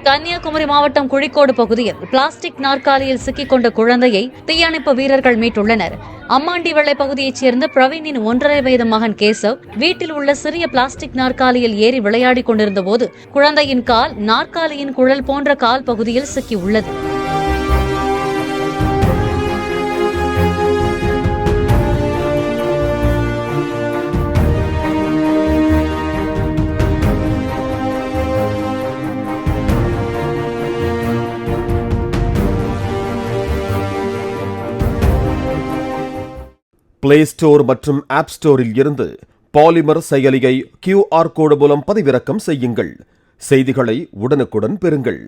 கன்னியாகுமரி மாவட்டம் குழிக்கோடு பகுதியில் பிளாஸ்டிக் நாற்காலியில் சிக்கிக் கொண்ட குழந்தையை தீயணைப்பு வீரர்கள் மீட்டுள்ளனர். அம்மாண்டிவளை பகுதியைச் சேர்ந்த பிரவீனின் 1.5 வயது மகன் கேசவ் வீட்டில் உள்ள சிறிய பிளாஸ்டிக் நாற்காலியில் ஏறி விளையாடிக் கொண்டிருந்த போது குழந்தையின் கால் நாற்காலியின் குழல் போன்ற கால் பகுதியில் சிக்கியுள்ளது. பிளே ஸ்டோர் மற்றும் ஆப் ஸ்டோரில் இருந்து பாலிமர் செயலியை QR கோடு மூலம் பதிவிறக்கம் செய்யுங்கள். செய்திகளை உடனுக்குடன் பெறுங்கள்.